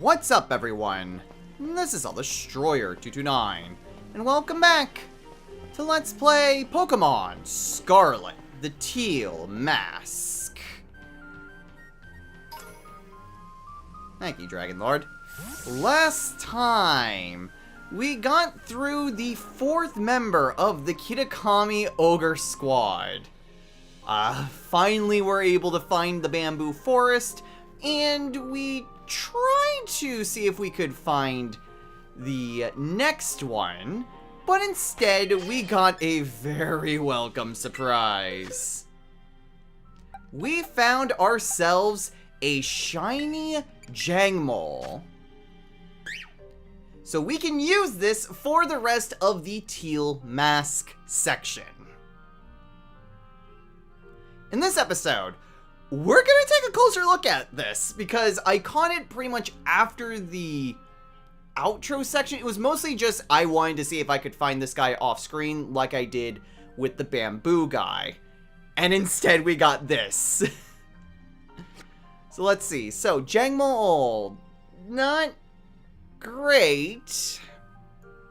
What's up, everyone? This is Destroyer229, and welcome back to Let's Play Pokemon Scarlet, the Teal Mask. Thank you, Dragon Lord. Last time, we got through the 4th member of the Kitakami Ogre Squad. Finally we're able to find the Bamboo Forest, and we tried to see if we could find the next one, but instead we got a very welcome surprise. We found ourselves a shiny Jangmo-o. So we can use this for the rest of the Teal Mask section. In this episode, we're gonna take a closer look at this, because I caught it pretty much after the outro section. It was mostly just I wanted to see if I could find this guy off screen like I did with the bamboo guy. And instead we got this. So let's see. So Jangmo-o, not great.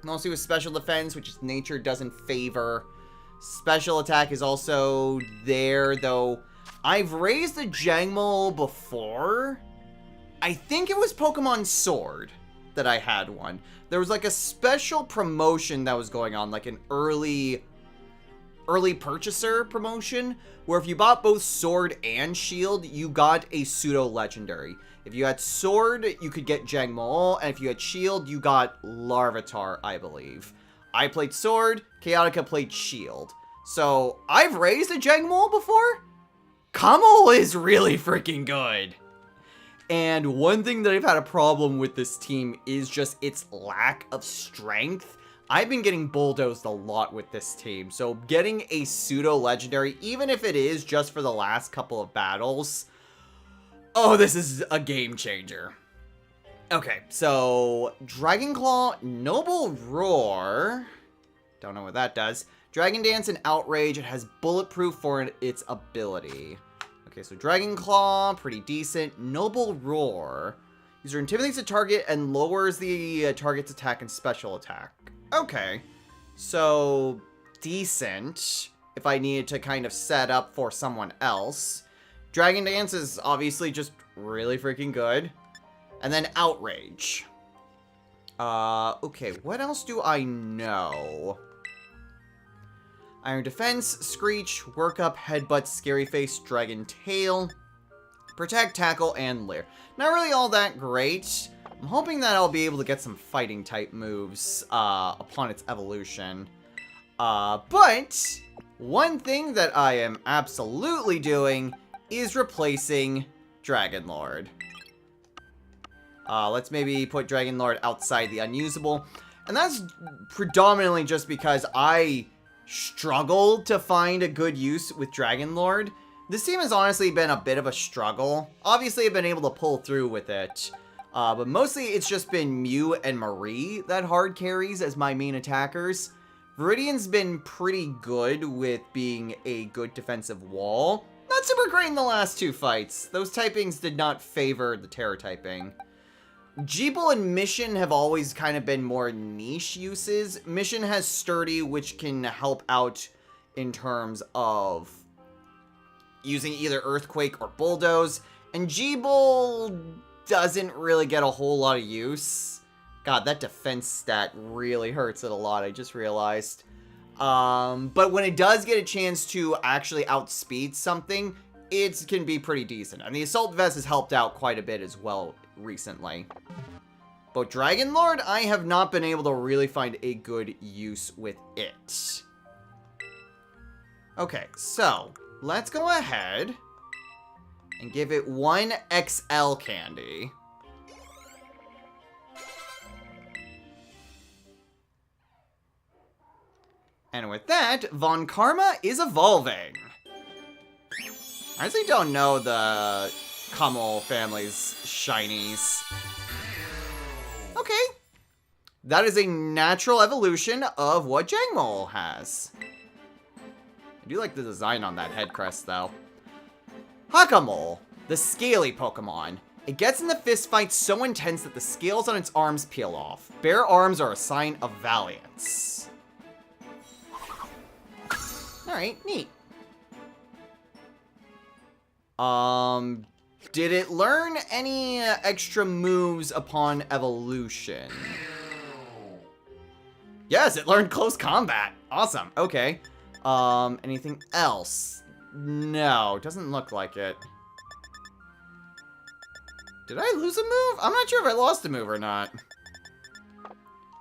Mostly with special defense, which is nature doesn't favor. Special attack is also there, though I've raised the Jangmo-o before. I think it was Pokemon Sword that I had one. There was like a special promotion that was going on, like an early purchaser promotion, where if you bought both Sword and Shield, you got a pseudo-legendary. If you had Sword, you could get Jangmo-o, and if you had Shield, you got Larvitar, I believe. I played Sword, Chaotica played Shield. So, I've raised a Jangmo-o before? Kommo-o is really freaking good. And one thing that I've had a problem with this team is just its lack of strength. I've been getting bulldozed a lot with this team, so getting a pseudo-legendary, even if it is just for the last couple of battles, oh, this is a game changer. Okay, so Dragon Claw, Noble Roar, don't know what that does. Dragon Dance and Outrage, it has bulletproof for its ability. Okay, so Dragon Claw, pretty decent. Noble Roar, user intimidates the target and lowers the target's attack and special attack. Okay, so decent if I needed to kind of set up for someone else. Dragon Dance is obviously just really freaking good. And then Outrage. Okay, what else do I know? Iron Defense, Screech, Workup, Headbutt, Scary Face, Dragon Tail, Protect, Tackle, and Lair. Not really all that great. I'm hoping that I'll be able to get some fighting type moves upon its evolution. But one thing that I am absolutely doing is replacing Dragon Lord. Let's maybe put Dragon Lord outside the unusable. And that's predominantly just because I struggled to find a good use with Dragon Lord. This team has honestly been a bit of a struggle. Obviously, I've been able to pull through with it. But mostly, it's just been Mew and Marie that hard carries as my main attackers. Viridian's been pretty good with being a good defensive wall. Not super great in the last 2 fights. Those typings did not favor the Terror typing. Jeeble and Mission have always kind of been more niche uses. Mission has Sturdy, which can help out in terms of using either Earthquake or Bulldoze. And Jeeble doesn't really get a whole lot of use. God, that defense stat really hurts it a lot, I just realized. But when it does get a chance to actually outspeed something, it can be pretty decent. And the Assault Vest has helped out quite a bit as well recently. But Dragon Lord, I have not been able to really find a good use with it. Okay, so let's go ahead and give it 1 XL candy. And with that, Von Karma is evolving. I honestly don't know the Kommo-o family's shinies. Okay. That is a natural evolution of what Jangmo-o has. I do like the design on that head crest, though. Kommo-o, the scaly Pokemon. It gets in the fist fight so intense that the scales on its arms peel off. Bare arms are a sign of valiance. Alright, neat. Did it learn any extra moves upon evolution? Yes, it learned close combat. Awesome. Okay. Anything else? No, doesn't look like it. Did I lose a move? I'm not sure if I lost a move or not.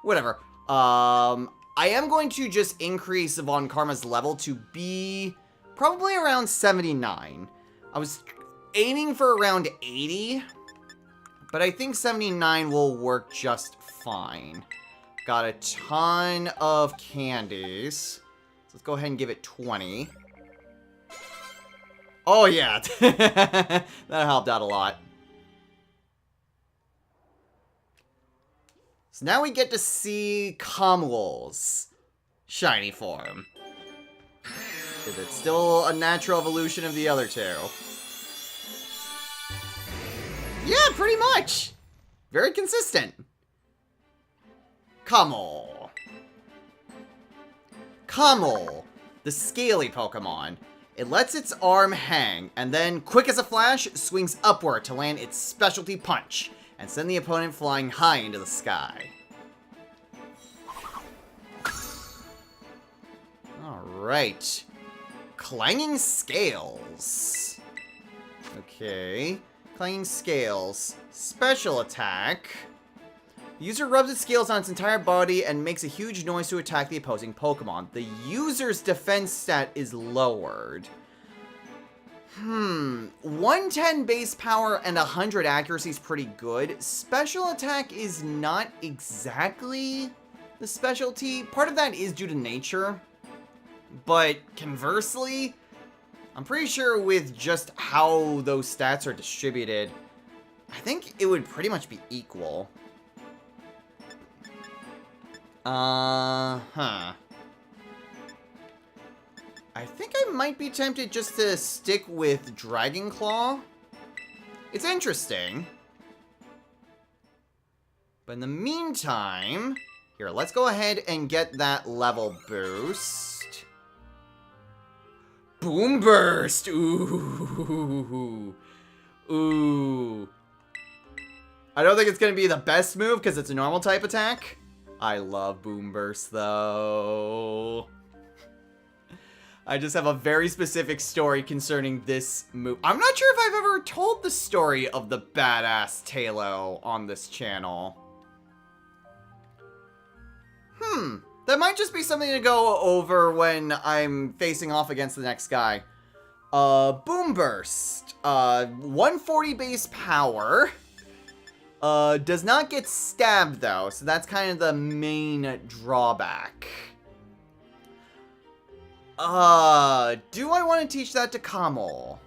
Whatever. I am going to just increase Von Karma's level to be probably around 79. I was aiming for around 80, but I think 79 will work just fine. Got a ton of candies. So let's go ahead and give it 20. Oh yeah, that helped out a lot. So now we get to see Kommo-o's shiny form. Is it still a natural evolution of the other two? Yeah, pretty much. Very consistent. Kommo-o. Kommo-o, the scaly Pokemon. It lets its arm hang, and then, quick as a flash, swings upward to land its specialty punch, and send the opponent flying high into the sky. Alright. Clanging Scales. Okay. Clanging Scales. Special attack. The user rubs its scales on its entire body and makes a huge noise to attack the opposing Pokemon. The user's defense stat is lowered. 110 base power and 100 accuracy is pretty good. Special attack is not exactly the specialty. Part of that is due to nature. But conversely, I'm pretty sure with just how those stats are distributed, I think it would pretty much be equal. I think I might be tempted just to stick with Dragon Claw. It's interesting. But in the meantime, here, let's go ahead and get that level boost. Boom Burst! Ooh. Ooh. I don't think it's going to be the best move because it's a normal type attack. I love Boom Burst, though. I just have a very specific story concerning this move. I'm not sure if I've ever told the story of the badass Tailo on this channel. That might just be something to go over when I'm facing off against the next guy. Boom Burst. 140 base power. Does not get stabbed, though, so that's kind of the main drawback. Do I want to teach that to Kommo-o?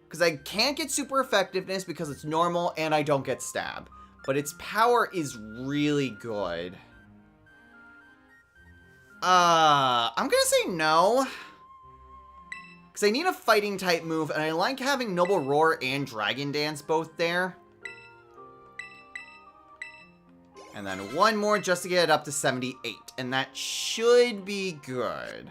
Because I can't get super effectiveness because it's normal and I don't get stabbed. But its power is really good. I'm gonna say no. Because I need a fighting type move, and I like having Noble Roar and Dragon Dance both there. And then one more just to get it up to 78. And that should be good.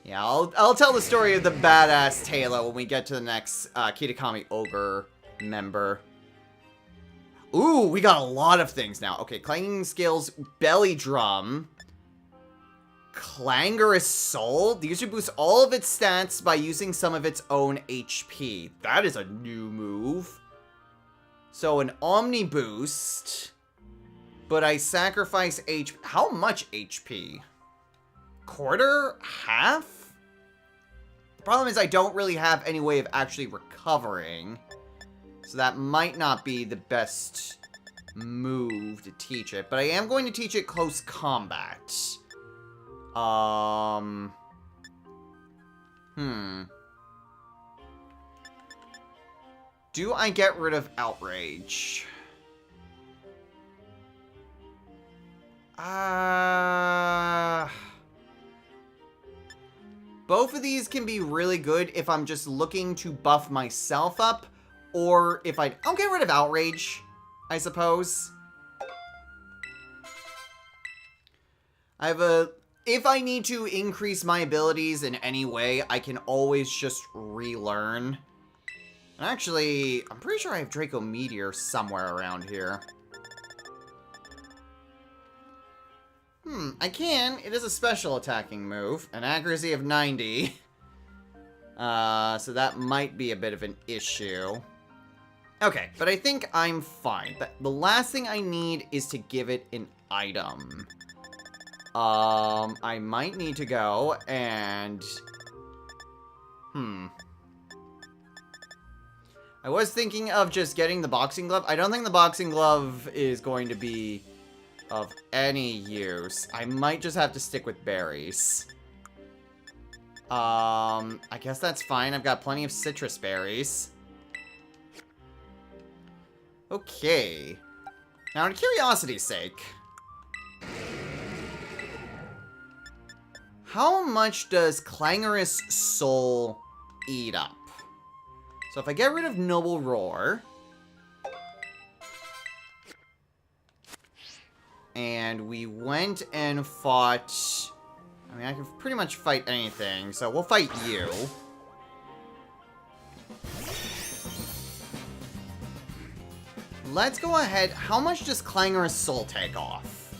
Yeah, I'll tell the story of the badass Tailo when we get to the next Kitakami Ogre member. Ooh, we got a lot of things now. Okay, Clanging Scales, Belly Drum, Clangorous Soul. The user boosts all of its stats by using some of its own HP. That is a new move. So an Omni Boost, but I sacrifice HP. How much HP? Quarter? Half? The problem is I don't really have any way of actually recovering. So that might not be the best move to teach it. But I am going to teach it close combat. Do I get rid of Outrage? Both of these can be really good if I'm just looking to buff myself up. Or if I'll get rid of Outrage, I suppose. If I need to increase my abilities in any way, I can always just relearn. And actually, I'm pretty sure I have Draco Meteor somewhere around here. I can. It is a special attacking move. An accuracy of 90. So that might be a bit of an issue. Okay, but I think I'm fine. The last thing I need is to give it an item. I might need to go and... I was thinking of just getting the boxing glove. I don't think the boxing glove is going to be of any use. I might just have to stick with berries. I guess that's fine. I've got plenty of citrus berries. Okay. Now, in curiosity's sake, how much does Clangorous Soul eat up? So if I get rid of Noble Roar, and we went and fought... I mean, I can pretty much fight anything, so we'll fight you. Let's go ahead. How much does Clangorous Soul take off?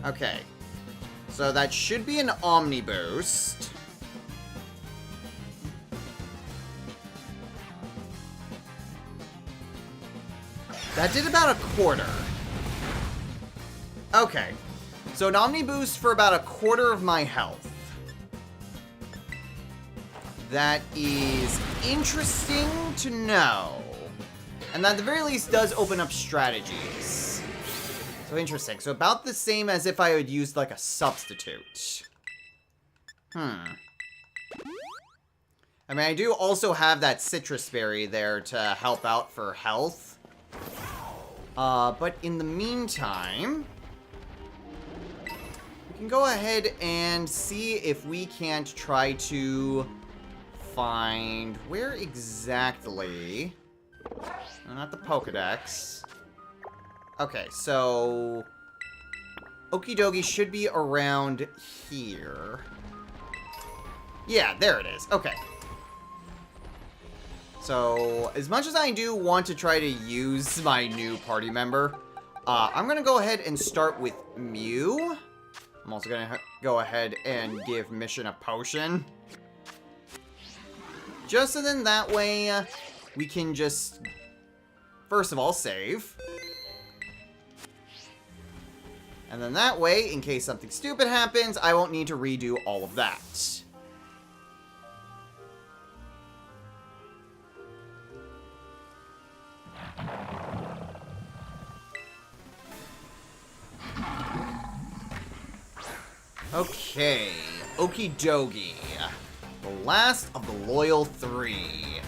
Okay. So that should be an Omni Boost. That did about a quarter. Okay. So an Omni Boost for about a quarter of my health. That is interesting to know. And that at the very least does open up strategies. So interesting. So about the same as if I had used like a substitute. I mean, I do also have that citrus berry there to help out for health. But in the meantime, we can go ahead and see if we can't try to find where exactly. No, not the Pokedex. Okay, so Okidogi should be around here. Yeah, there it is. Okay. So, as much as I do want to try to use my new party member, I'm going to go ahead and start with Mew. I'm also going to go ahead and give Mission a potion. Just so then that way, we can just, first of all, save. And then that way, in case something stupid happens, I won't need to redo all of that. Okay, Okie dokie. The last of the loyal three.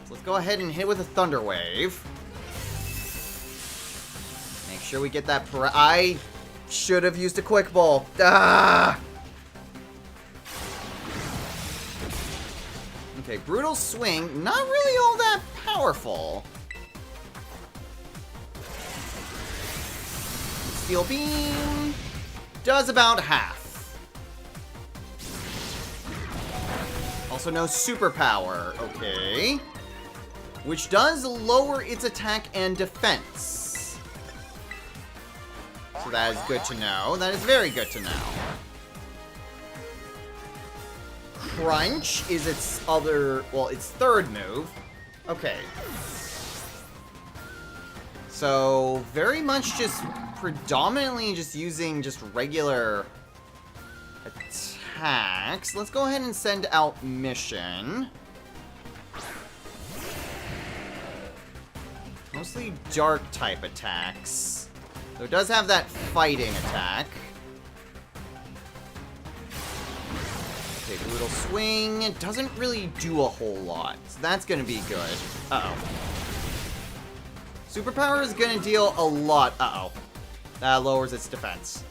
So let's go ahead and hit with a Thunder Wave. Make sure we get that I should have used a Quick Ball. Ah! Okay, Brutal Swing. Not really all that powerful. Steel Beam does about half. Also no superpower, okay. Which does lower its attack and defense. So that is good to know. That is very good to know. Crunch is its its third move. Okay. So, very much just predominantly just using just regular attacks. Let's go ahead and send out Mission. Mostly dark type attacks. So it does have that fighting attack. Okay, Brutal Swing. It doesn't really do a whole lot. So that's gonna be good. Uh-oh. Superpower is gonna deal a lot. Uh-oh. That lowers its defense.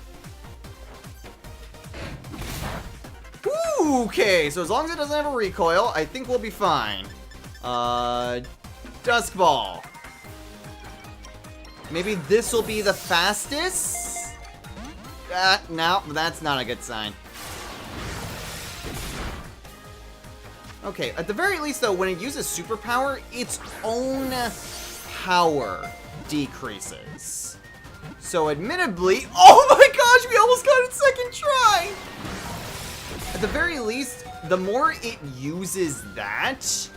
Woo! Okay, so as long as it doesn't have a recoil, I think we'll be fine. Dusk Ball. Maybe this will be the fastest? No, that's not a good sign. Okay, at the very least though, when it uses superpower, its own power decreases. So admittedly, oh my gosh, we almost got it second try! At the very least, the more it uses that,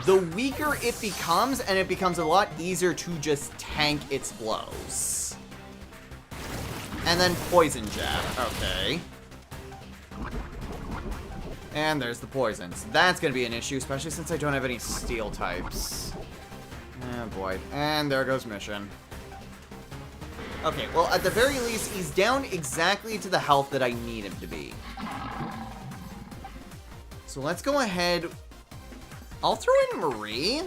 the weaker it becomes, and it becomes a lot easier to just tank its blows. And then Poison Jab, okay. And there's the poisons. That's gonna be an issue, especially since I don't have any steel types. Oh boy. And there goes mission. Okay, well, at the very least, he's down exactly to the health that I need him to be. So let's go ahead. I'll throw in Marie.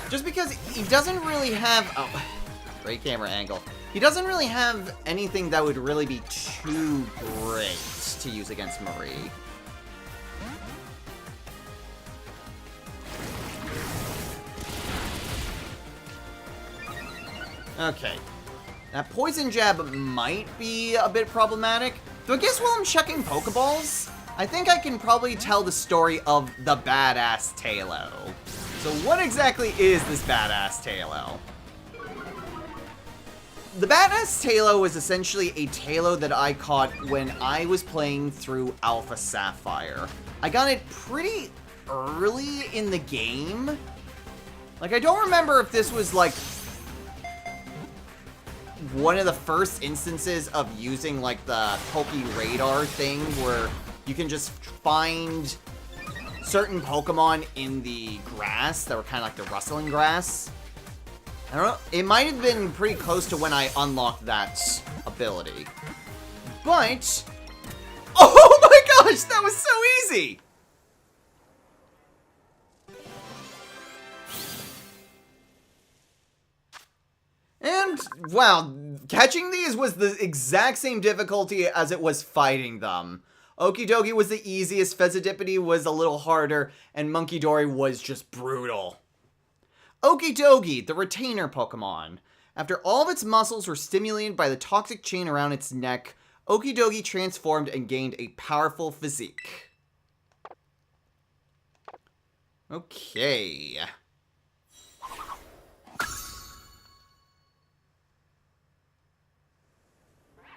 Just because he doesn't really have... Oh, great camera angle. He doesn't really have anything that would really be too great to use against Marie. Okay. That Poison Jab might be a bit problematic. Though I guess while I'm checking Pokeballs, I think I can probably tell the story of the badass Tailo. So what exactly is this badass Tailo? The badass Tailo is essentially a Tailo that I caught when I was playing through Alpha Sapphire. I got it pretty early in the game. Like, I don't remember if this was like one of the first instances of using like the Poke Radar thing where you can just find certain Pokemon in the grass that were kind of like the rustling grass. I don't know, it might have been pretty close to when I unlocked that ability. But, oh my gosh, that was so easy! And, wow, catching these was the exact same difficulty as it was fighting them. Okie Dokie was the easiest, Fezzidipity was a little harder, and Monkey Dory was just brutal. Okie Dokie, the retainer Pokemon. After all of its muscles were stimulated by the toxic chain around its neck, Okie Dokie transformed and gained a powerful physique. Okay.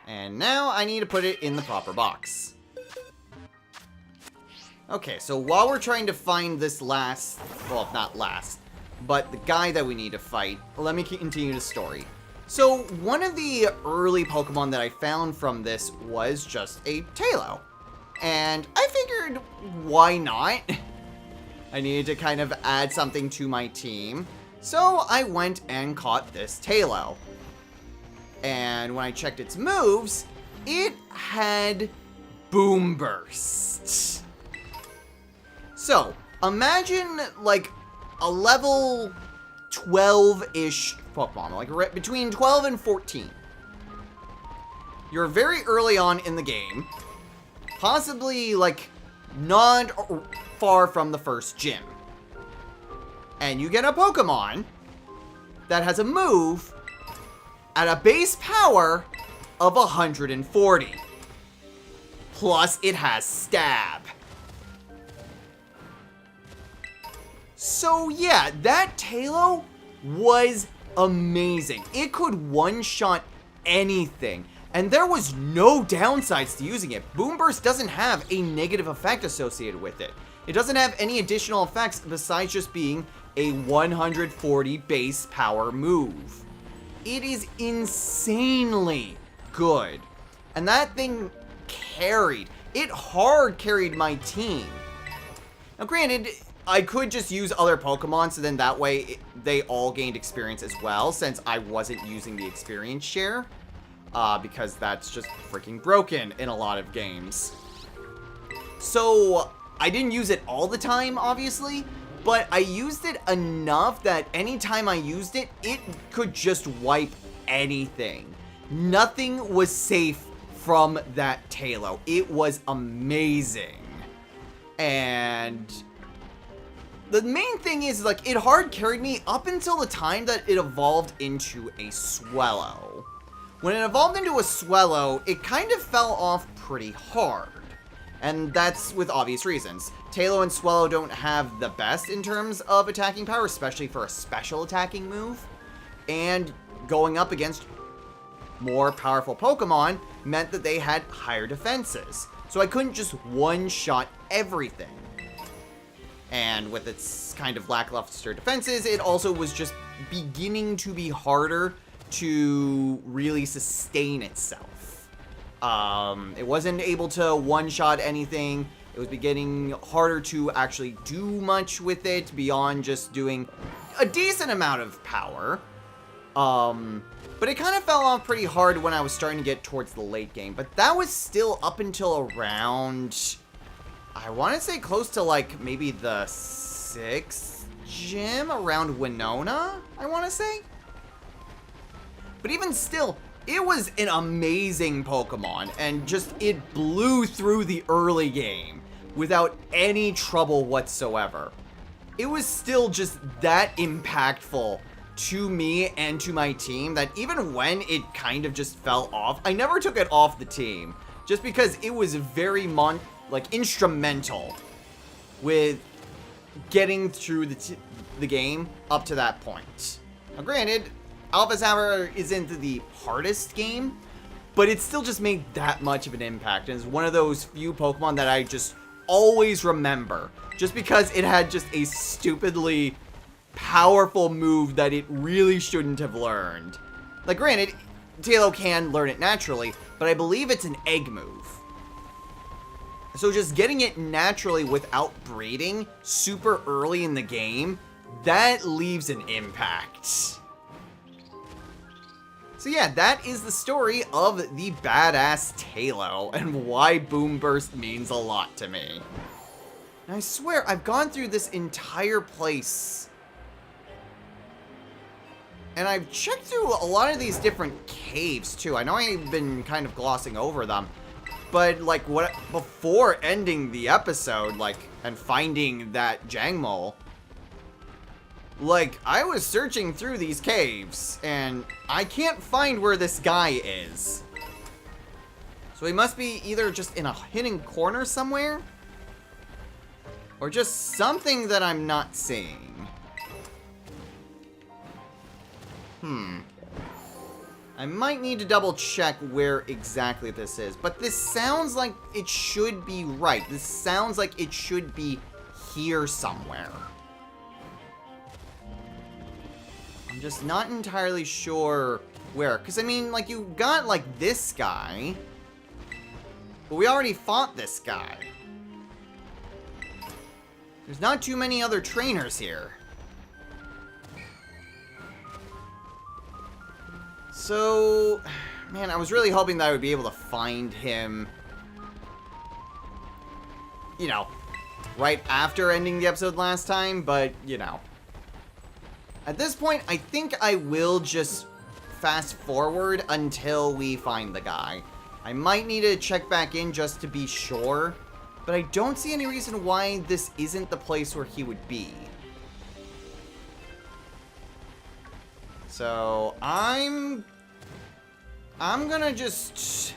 And now I need to put it in the proper box. Okay, so while we're trying to find this last, well, not last, but the guy that we need to fight, let me continue the story. So, one of the early Pokemon that I found from this was just a Tailo. And I figured, why not? I needed to kind of add something to my team. So, I went and caught this Tailo. And when I checked its moves, it had Boom Burst. So, imagine, like, a level 12-ish Pokemon, like between 12 and 14. You're very early on in the game, possibly, like, not far from the first gym. And you get a Pokemon that has a move at a base power of 140. Plus, it has Stab. So yeah, that Tailo was amazing. It could one-shot anything, and there was no downsides to using it. Boom Burst doesn't have a negative effect associated with it. It doesn't have any additional effects besides just being a 140 base power move. It is insanely good. And that thing carried. It hard carried my team. Now granted, I could just use other Pokemon, so then that way they all gained experience as well, since I wasn't using the experience share. Because that's just freaking broken in a lot of games. So, I didn't use it all the time, obviously, but I used it enough that anytime I used it, it could just wipe anything. Nothing was safe from that Tailo. It was amazing. And the main thing is, like, it hard carried me up until the time that it evolved into a Swellow. When it evolved into a Swellow, it kind of fell off pretty hard. And that's with obvious reasons. Tailo and Swellow don't have the best in terms of attacking power, especially for a special attacking move. And going up against more powerful Pokemon meant that they had higher defenses. So I couldn't just one-shot everything. And with its kind of lackluster defenses, it also was just beginning to be harder to really sustain itself. It wasn't able to one-shot anything. It was beginning harder to actually do much with it beyond just doing a decent amount of power. But it kind of fell off pretty hard when I was starting to get towards the late game. But that was still up until around, I want to say close to like maybe the 6th gym around Winona, I want to say. But even still, it was an amazing Pokemon, and just it blew through the early game without any trouble whatsoever. It was still just that impactful to me and to my team that even when it kind of just fell off, I never took it off the team, just because it was very instrumental with getting through the game up to that point. Now granted, Alpha Sapphire isn't the hardest game, but it still just made that much of an impact, and it's one of those few Pokemon that I just always remember, just because it had just a stupidly powerful move that it really shouldn't have learned. Like, granted, Tailo can learn it naturally, but I believe it's an egg move. So just getting it naturally without breeding super early in the game, that leaves an impact. So yeah, that is the story of the badass Tailo and why Boom Burst means a lot to me. And I swear, I've gone through this entire place, and I've checked through a lot of these different caves too. I know I've been kind of glossing over them, but like before ending the episode, and finding that Jangmo-o, I was searching through these caves, and I can't find where this guy is. So he must be either just in a hidden corner somewhere, or just something that I'm not seeing. I might need to double check where exactly this is, but this sounds like it should be right. This sounds like it should be here somewhere. I'm just not entirely sure where. Because, I mean, you got, this guy. But we already fought this guy. There's not too many other trainers here. So, man, I was really hoping that I would be able to find him, right after ending the episode last time, but, At this point, I think I will just fast forward until we find the guy. I might need to check back in just to be sure, but I don't see any reason why this isn't the place where he would be. So, I'm gonna just...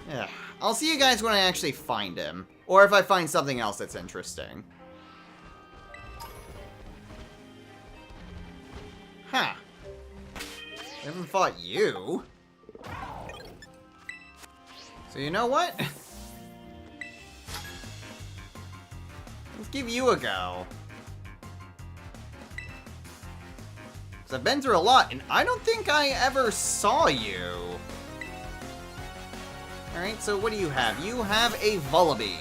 Yeah, I'll see you guys when I actually find him. Or if I find something else that's interesting. Huh. I haven't fought you. So you know what? Let's give you a go. Because I've been through a lot, and I don't think I ever saw you. Alright, so what do you have? You have a Vullaby.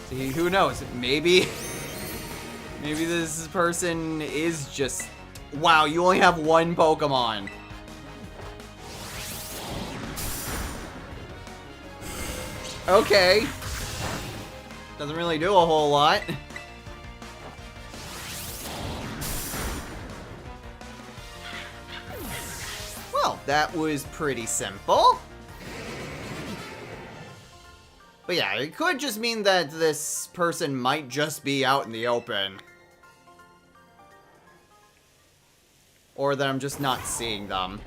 See, who knows? Maybe this person is just... Wow, you only have one Pokemon. Okay. Doesn't really do a whole lot. Well, that was pretty simple. But yeah, it could just mean that this person might just be out in the open. Or that I'm just not seeing them.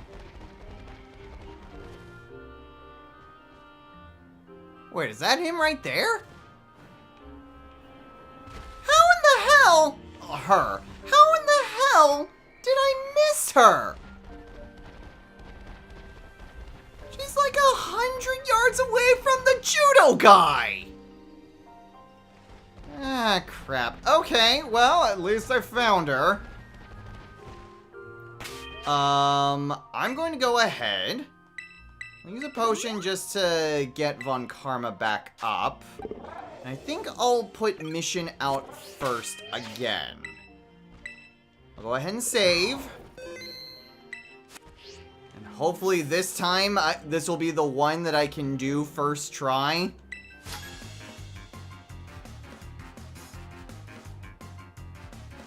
Wait, is that him right there? How in the hell? Her. How in the hell did I miss her? She's like 100 yards away from the judo guy! Ah, crap. Okay, well, at least I found her. I'm going to go ahead. I'll use a potion just to get Von Karma back up. And I think I'll put mission out first again. I'll go ahead and save. And hopefully this time, this will be the one that I can do first try.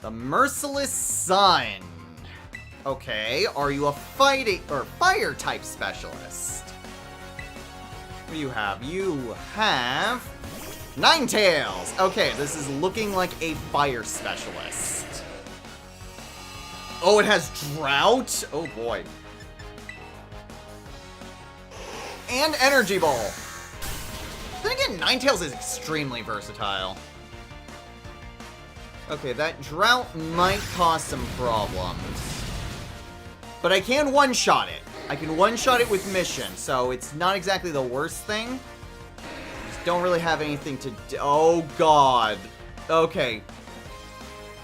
The Merciless Sun. Okay, are you a fire type specialist? What do you have? You have Ninetales. Okay, this is looking like a fire specialist. Oh, it has Drought? Oh boy. And Energy Ball. Then again, Ninetales is extremely versatile. Okay, that Drought might cause some problems. But I can one-shot it. I can one-shot it with mission, so it's not exactly the worst thing. Just don't really have anything to do. Oh, God. Okay.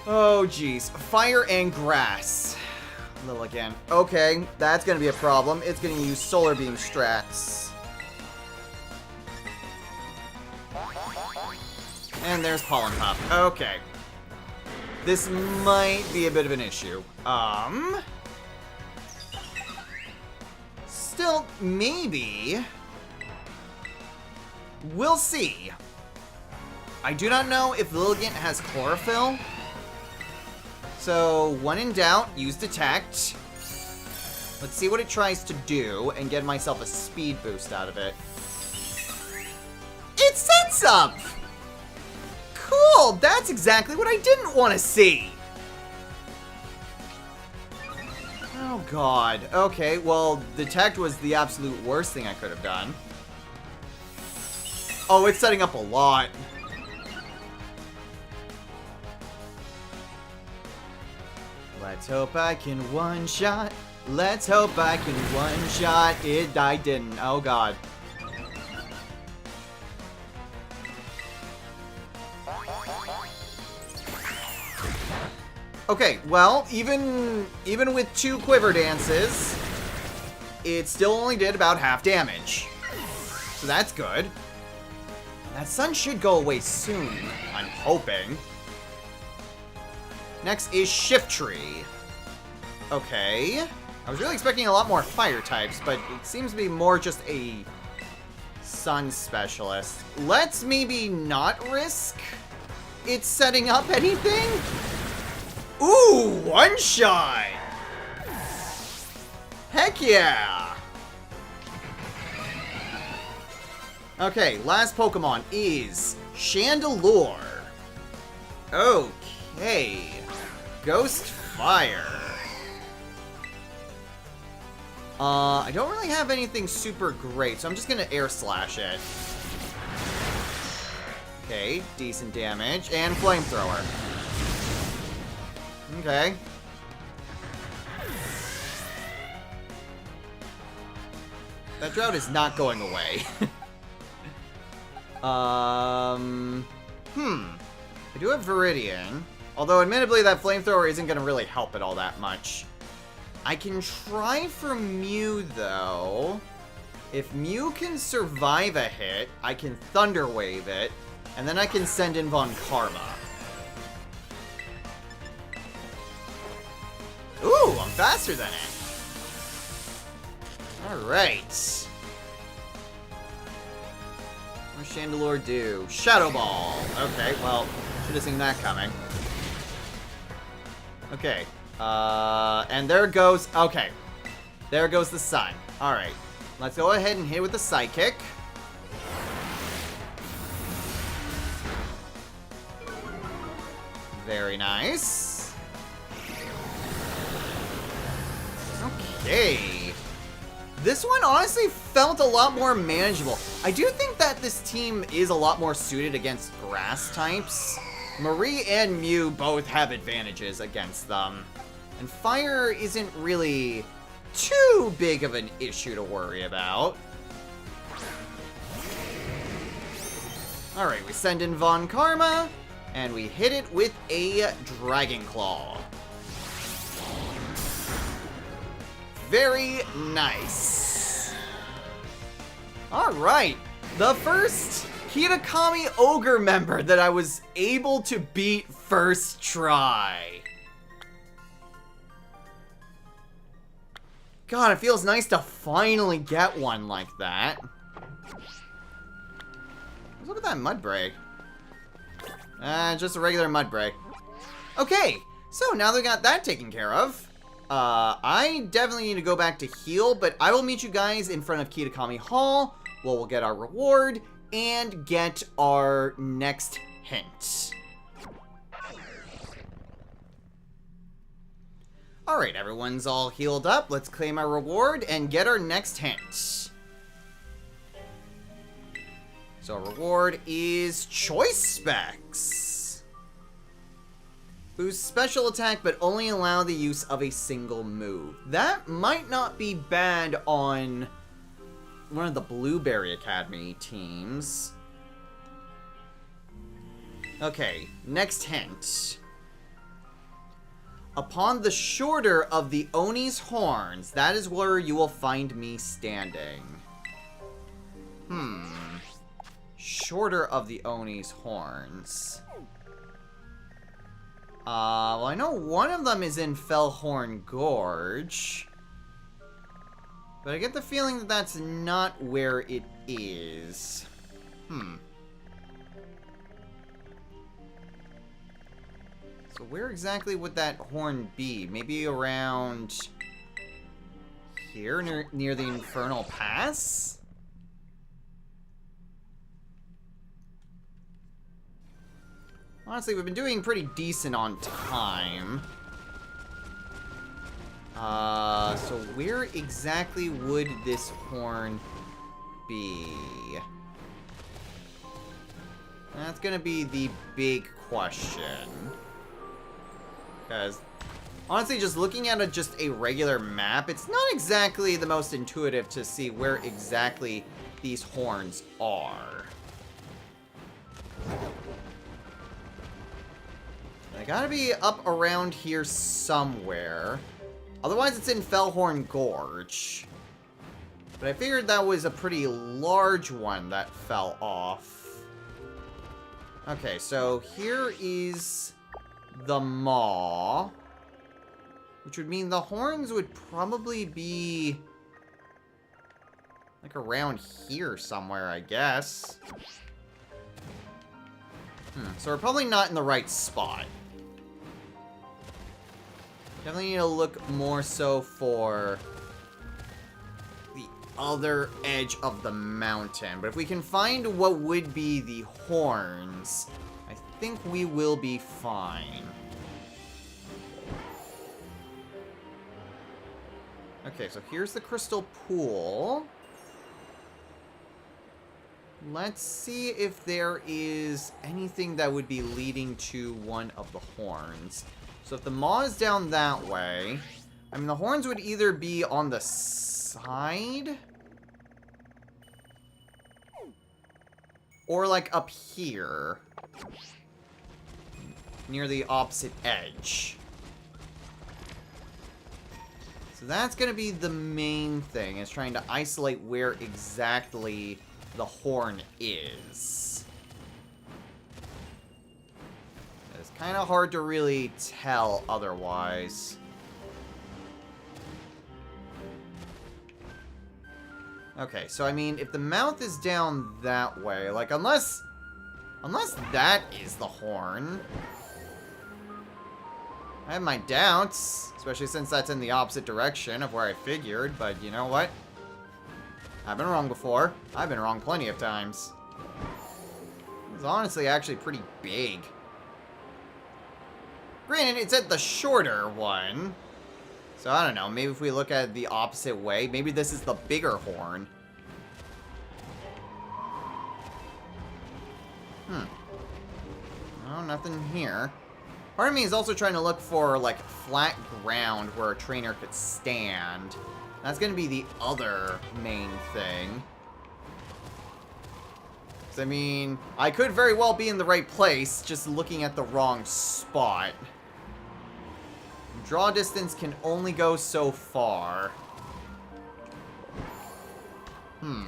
Oh, jeez. Fire and grass. A little again. Okay, that's gonna be a problem. It's gonna use Solar Beam strats. And there's Pollen Pop. Okay. This might be a bit of an issue. Still, maybe. We'll see. I do not know if Lilligant has Chlorophyll. So, when in doubt, use Detect. Let's see what it tries to do and get myself a speed boost out of it. It sets up! Cool! That's exactly what I didn't want to see! Oh, God. Okay, well, Detect was the absolute worst thing I could have done. Oh, it's setting up a lot. Let's hope I can one-shot. Let's hope I can one-shot it. I didn't. Oh, God. Okay, well, even with 2 Quiver Dances, it still only did about half damage. So that's good. That sun should go away soon, I'm hoping. Next is Shiftry. Okay. I was really expecting a lot more fire types, but it seems to be more just a sun specialist. Let's maybe not risk it setting up anything? Ooh, one shot! Heck yeah! Okay, last Pokemon is Chandelure. Okay. Ghost Fire. I don't really have anything super great, so I'm just gonna Air Slash it. Okay, decent damage. And Flamethrower. Okay. That drought is not going away. I do have Viridian. Although, admittedly, that Flamethrower isn't going to really help it all that much. I can try for Mew, though. If Mew can survive a hit, I can Thunder Wave it, and then I can send in Von Karma. Ooh, I'm faster than it. Alright. What does Chandelure do? Shadow Ball. Okay, well, should have seen that coming. Okay. And there goes... Okay. There goes the sun. Alright. Let's go ahead and hit with the Psychic. Very nice. Okay. This one honestly felt a lot more manageable. I do think that this team is a lot more suited against grass types. Marie and Mew both have advantages against them. And fire isn't really too big of an issue to worry about. Alright, we send in Von Karma, and we hit it with a Dragon Claw. Very nice. Alright, the first Kitakami Ogre member that I was able to beat first try. God, it feels nice to finally get one like that. Look at that mud break. Just a regular mud break. Okay, so now that we got that taken care of, I definitely need to go back to heal, but I will meet you guys in front of Kitakami Hall, where we'll get our reward and get our next hint. Alright, everyone's all healed up. Let's claim our reward and get our next hint. So our reward is Choice Specs. Boost special attack, but only allow the use of a single move. That might not be bad on one of the Blueberry Academy teams. Okay, next hint. Upon the shorter of the Oni's horns, that is where you will find me standing. Shorter of the Oni's horns. Well, I know one of them is in Fellhorn Gorge. But I get the feeling that that's not where it is. So where exactly would that horn be? Maybe around here, near the Infernal Pass? Honestly, we've been doing pretty decent on time. So where exactly would this horn be? That's gonna be the big question. Because, honestly, just looking at just a regular map, it's not exactly the most intuitive to see where exactly these horns are. They gotta be up around here somewhere. Otherwise, it's in Fellhorn Gorge. But I figured that was a pretty large one that fell off. Okay, so here is the maw, which would mean the horns would probably be like around here somewhere, I guess. So we're probably not in the right spot. Definitely need to look more so for the other edge of the mountain. But if we can find what would be the horns, I think we will be fine. Okay, so here's the crystal pool. Let's see if there is anything that would be leading to one of the horns. So if the maw is down that way, I mean, the horns would either be on the side or like up here near the opposite edge. So that's going to be the main thing, is trying to isolate where exactly the horn is. It's kind of hard to really tell otherwise. Okay, so I mean, if the mouth is down that way, like, unless that is the horn. I have my doubts, especially since that's in the opposite direction of where I figured, but you know what? I've been wrong before. I've been wrong plenty of times. It's honestly actually pretty big. Granted, it's at the shorter one. So, I don't know. Maybe if we look at it the opposite way, maybe this is the bigger horn. Oh, nothing here. Part of me is also trying to look for, like, flat ground where a trainer could stand. That's going to be the other main thing. I mean, I could very well be in the right place, just looking at the wrong spot. Draw distance can only go so far. I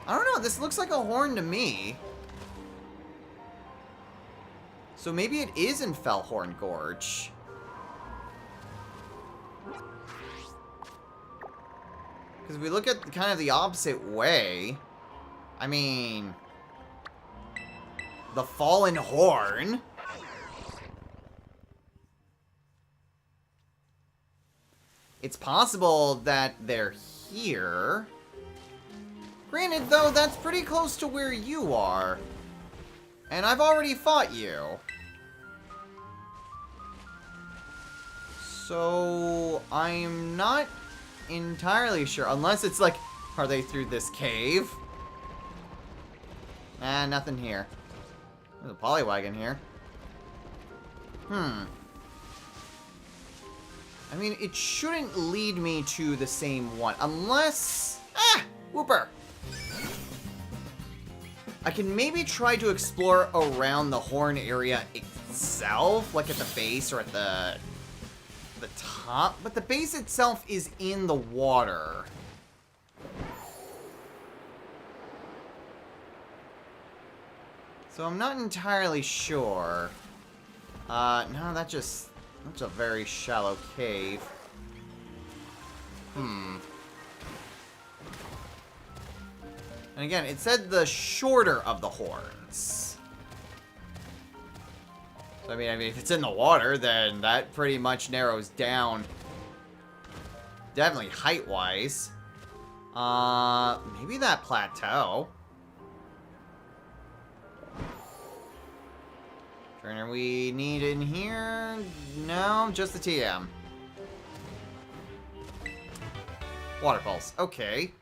don't know, this looks like a horn to me. So maybe it is in Fellhorn Gorge. Because if we look at kind of the opposite way... I mean, the Fallen Horn. It's possible that they're here. Granted, though, that's pretty close to where you are. And I've already fought you. So, I'm not entirely sure. Unless it's like, are they through this cave? Nah, nothing here. There's a Poliwagon here. I mean, it shouldn't lead me to the same one. Unless... Ah! Whooper! I can maybe try to explore around the horn area itself. Like at the base or at the top. But the base itself is in the water. So I'm not entirely sure. No, that's a very shallow cave. And again, it said the shorter of the horns. So I mean, if it's in the water, then that pretty much narrows down. Definitely height-wise. Maybe that plateau. Trainer we need in here? No, just the TM. Water pulse. Okay.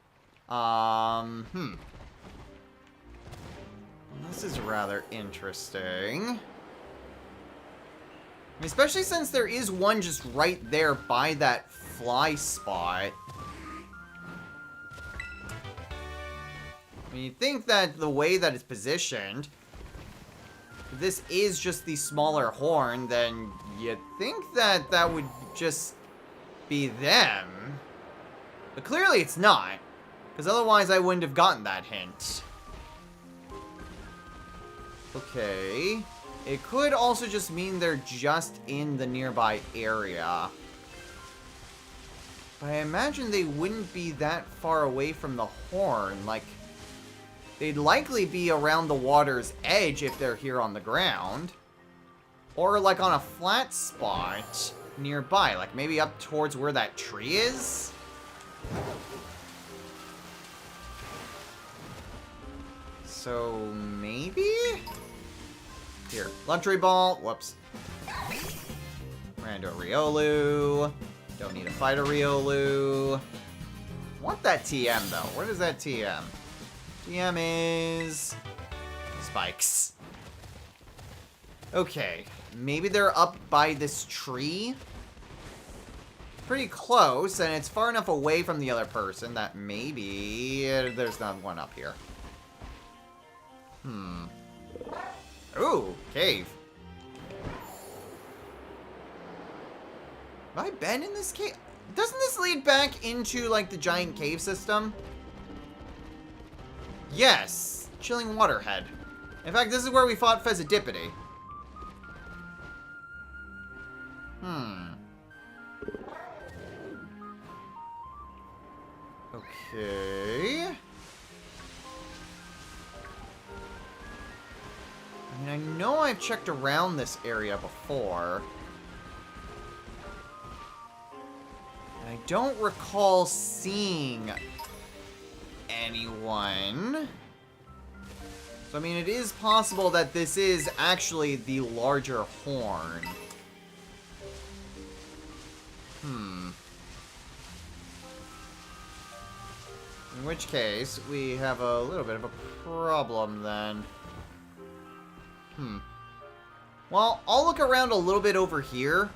This is rather interesting. I mean, especially since there is one just right there by that fly spot. I mean, you'd think that the way that it's positioned, if this is just the smaller horn, then you'd think that that would just be them. But clearly it's not, because otherwise I wouldn't have gotten that hint. Okay. It could also just mean they're just in the nearby area. But I imagine they wouldn't be that far away from the horn. Like, they'd likely be around the water's edge if they're here on the ground. Or, like, on a flat spot nearby. Like, maybe up towards where that tree is? So, maybe? Here, luxury ball. Whoops. We're gonna do a Riolu. Don't need to fight a Riolu. Want that TM, though. What is that TM? TM is... spikes. Okay. Maybe they're up by this tree? Pretty close, and it's far enough away from the other person that maybe there's not one up here. Ooh, cave. Have I been in this cave? Doesn't this lead back into, like, the giant cave system? Yes. Chilling Waterhead. In fact, this is where we fought Fezzidipity. Okay. I mean, I know I've checked around this area before. And I don't recall seeing anyone. So, I mean, it is possible that this is actually the larger horn. In which case, we have a little bit of a problem then. Well, I'll look around a little bit over here.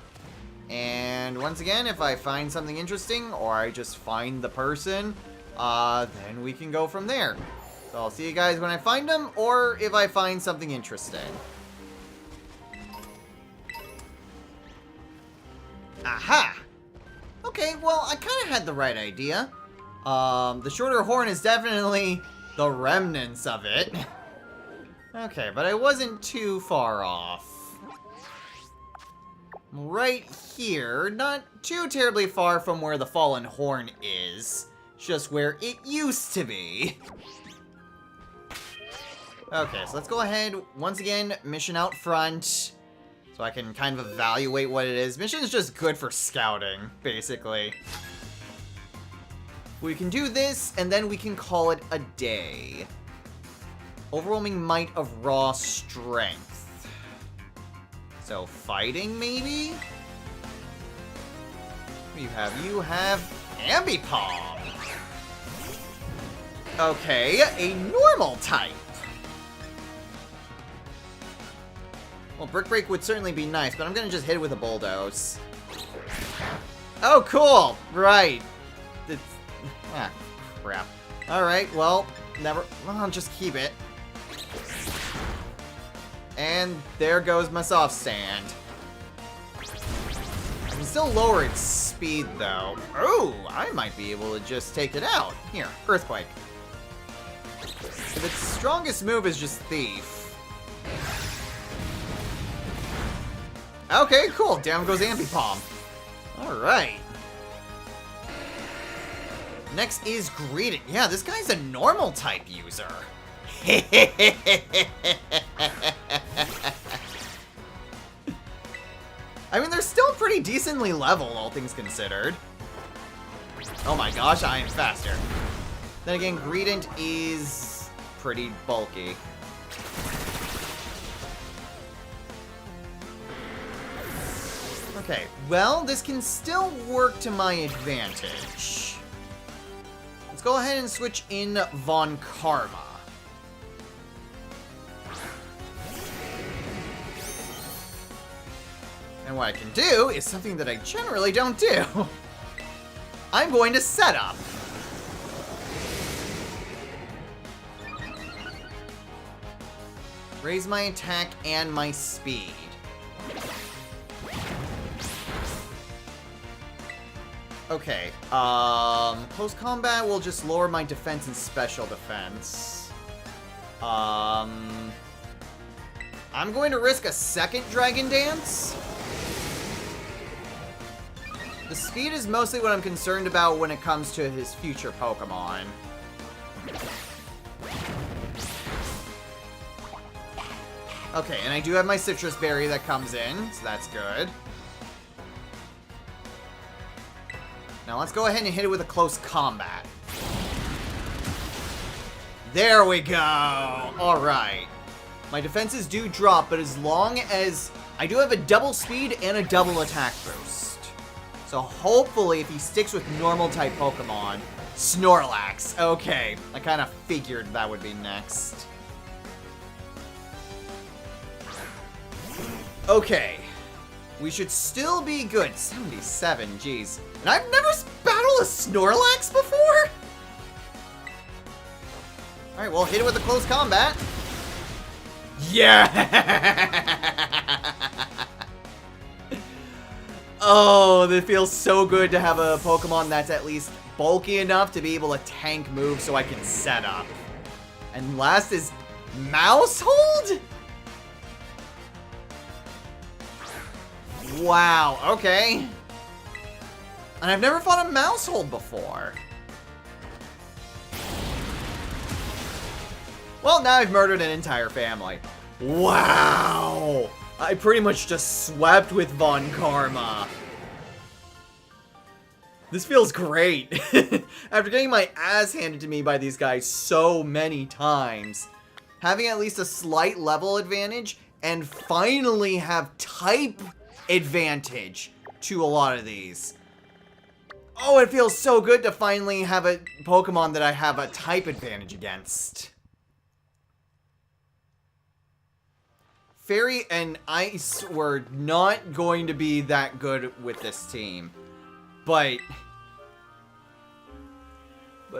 And once again, if I find something interesting, or I just find the person, then we can go from there. So I'll see you guys when I find them, or if I find something interesting. Aha! Okay, well, I kind of had the right idea. The shorter horn is definitely the remnants of it. Okay, but I wasn't too far off. Right here, not too terribly far from where the fallen horn is. Just where it used to be. Okay, so let's go ahead, once again, mission out front. So I can kind of evaluate what it is. Mission's just good for scouting, basically. We can do this, and then we can call it a day. Overwhelming might of raw strength. So, fighting, maybe? What do you have? You have Ambipom. Okay, a normal type. Well, Brick Break would certainly be nice, but I'm gonna just hit it with a Bulldoze. Oh, cool! Right. It's... Ah, crap. Alright, well, never... Well, I'll just keep it. And there goes my soft stand. I can still lower its speed, though. Oh, I might be able to just take it out. Here, Earthquake. If its strongest move is just Thief. Okay, cool. Down goes Ambipom. Alright. Next is Greedent. Yeah, this guy's a normal type user. I mean, they're still pretty decently leveled, all things considered. Oh my gosh, I am faster. Then again, Greedent is pretty bulky. Okay, well, this can still work to my advantage. Let's go ahead and switch in Von Karma. And what I can do is something that I generally don't do. I'm going to set up. Raise my attack and my speed. Okay, close combat will just lower my defense and special defense. I'm going to risk a second Dragon Dance. The speed is mostly what I'm concerned about when it comes to his future Pokemon. Okay, and I do have my Citrus Berry that comes in, so that's good. Now let's go ahead and hit it with a close combat. There we go! Alright. My defenses do drop, but as long as... I do have a double speed and a double attack boost. So hopefully if he sticks with normal type Pokemon... Snorlax. Okay. I kind of figured that would be next. Okay. We should still be good. 77, jeez. And I've never battled a Snorlax before? Alright, well, hit it with a close combat. Yeah! Oh, this feels so good to have a Pokemon that's at least bulky enough to be able to tank moves so I can set up. And last is Mousehold? Wow, okay. And I've never fought a Mousehold before. Well, now I've murdered an entire family. Wow! I pretty much just swept with Von Karma. This feels great. After getting my ass handed to me by these guys so many times, having at least a slight level advantage, and finally have type advantage to a lot of these. Oh, it feels so good to finally have a Pokemon that I have a type advantage against. Fairy and Ice were not going to be that good with this team. But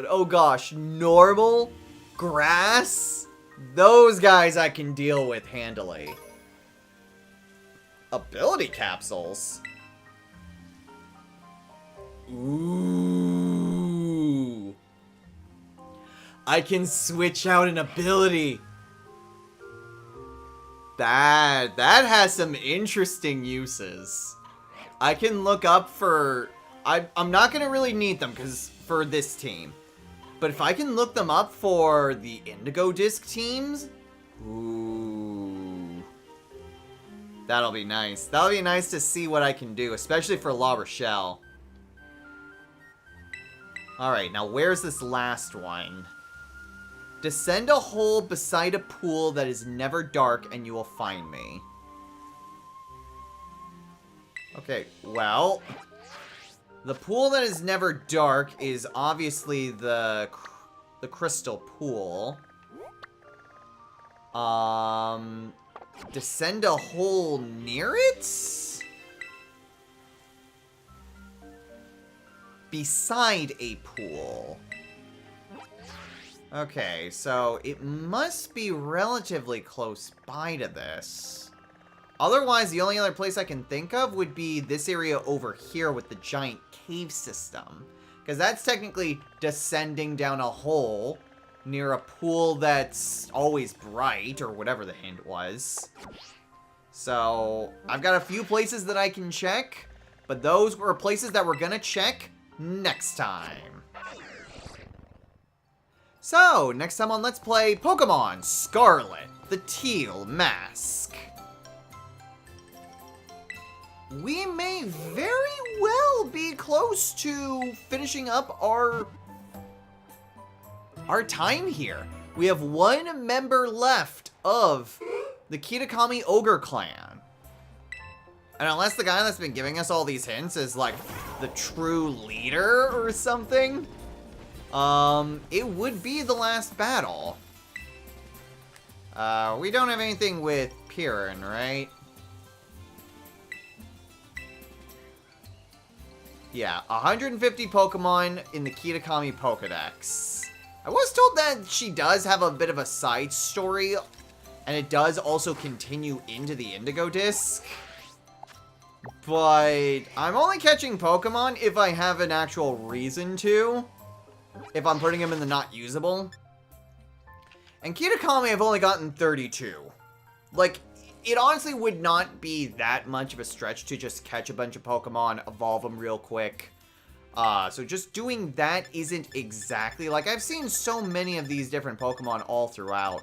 oh gosh, Normal, Grass, those guys I can deal with handily. Ability Capsules? Ooh. I can switch out an ability. That has some interesting uses. I can look up for... I'm not going to really need them for this team. But if I can look them up for the Indigo Disk teams... Ooh. That'll be nice. That'll be nice to see what I can do, especially for La Rochelle. Alright, now where's this last one? Descend a hole beside a pool that is never dark and you will find me. Okay, well... The pool that is never dark is obviously the crystal pool. Descend a hole near it? Beside a pool. Okay, so it must be relatively close by to this. Otherwise, the only other place I can think of would be this area over here with the giant cave system. Because that's technically descending down a hole near a pool that's always bright, or whatever the hint was. So, I've got a few places that I can check, but those were places that we're gonna check next time. So, next time on Let's Play Pokemon Scarlet, the Teal Mask. We may very well be close to finishing up our time here. We have one member left of the Kitakami Ogre Clan. And unless the guy that's been giving us all these hints is like the true leader or something, it would be the last battle. We don't have anything with Perrin, right? Yeah, 150 Pokemon in the Kitakami Pokedex. I was told that she does have a bit of a side story, and it does also continue into the Indigo Disk. But I'm only catching Pokemon if I have an actual reason to. If I'm putting them in the not usable. And Kitakami I've only gotten 32. Like, it honestly would not be that much of a stretch to just catch a bunch of Pokemon, evolve them real quick. So just doing that isn't exactly... Like, I've seen so many of these different Pokemon all throughout.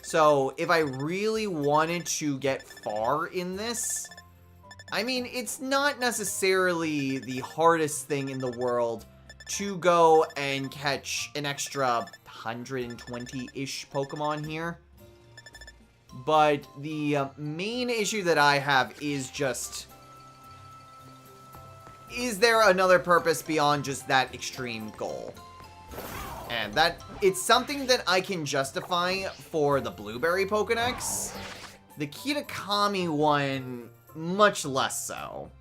So, if I really wanted to get far in this... I mean, it's not necessarily the hardest thing in the world to go and catch an extra 120-ish Pokemon here. But the main issue that I have is just... Is there another purpose beyond just that extreme goal? And that... It's something that I can justify for the Blueberry Pokedex. The Kitakami one, much less so.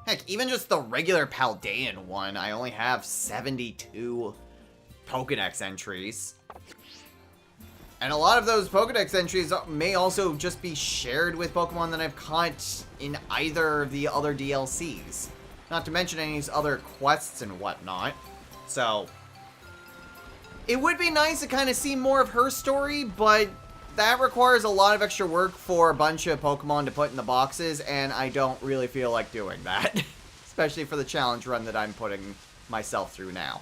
Heck, even just the regular Paldean one, I only have 72 Pokedex entries. And a lot of those Pokedex entries may also just be shared with Pokemon that I've caught in either of the other DLCs. Not to mention any other quests and whatnot. So, it would be nice to kind of see more of her story, but that requires a lot of extra work for a bunch of Pokemon to put in the boxes, and I don't really feel like doing that. Especially for the challenge run that I'm putting myself through now.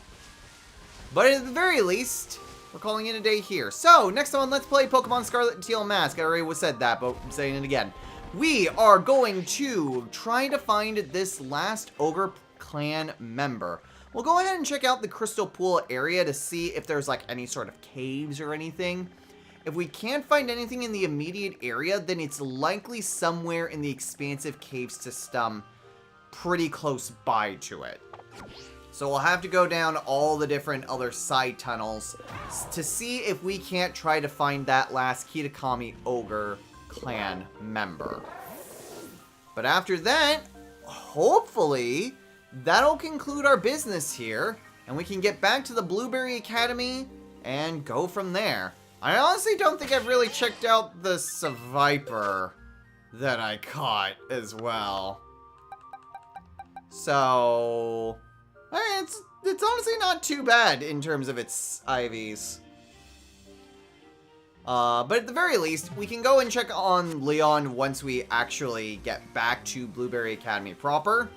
But at the very least... We're calling it a day here. So, next on Let's Play Pokemon Scarlet and Teal Mask. I already said that, but I'm saying it again. We are going to try to find this last Ogre Clan member. we'll go ahead and check out the Crystal Pool area to see if there's like any sort of caves or anything. If we can't find anything in the immediate area, then it's likely somewhere in the expansive cave system pretty close by to it. So we'll have to go down all the different other side tunnels to see if we can't try to find that last Kitakami Ogre clan member. But after that, hopefully, that'll conclude our business here, and we can get back to the Blueberry Academy and go from there. I honestly don't think I've really checked out the Viper that I caught as well. So, it's honestly not too bad in terms of its IVs. But at the very least, we can go and check on Leon once we actually get back to Blueberry Academy proper.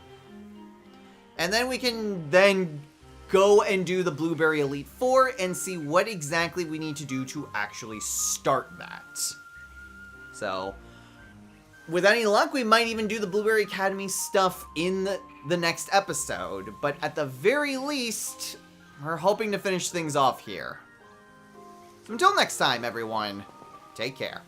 And then we can go and do the Blueberry Elite Four and see what exactly we need to do to actually start that. So, with any luck, we might even do the Blueberry Academy stuff in the next episode. But at the very least, we're hoping to finish things off here. So until next time, everyone, take care.